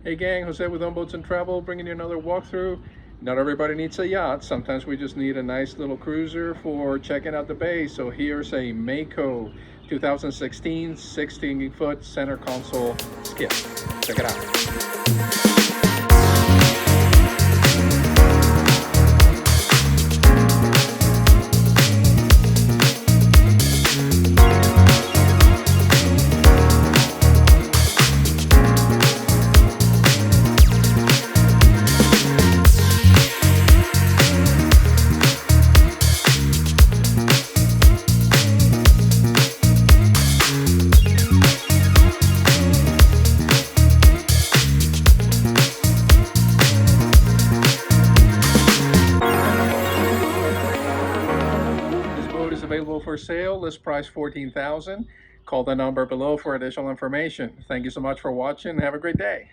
Hey gang, Jose with On Boats and Travel, bringing you another walkthrough. Not everybody needs a yacht. Sometimes we just need a nice little cruiser for checking out the bay. So here's a Mako 2016 16-foot center console skiff. Check it out. Available for sale. List price $14,000. Call the number below for additional information. Thank you so much for watching. Have a great day.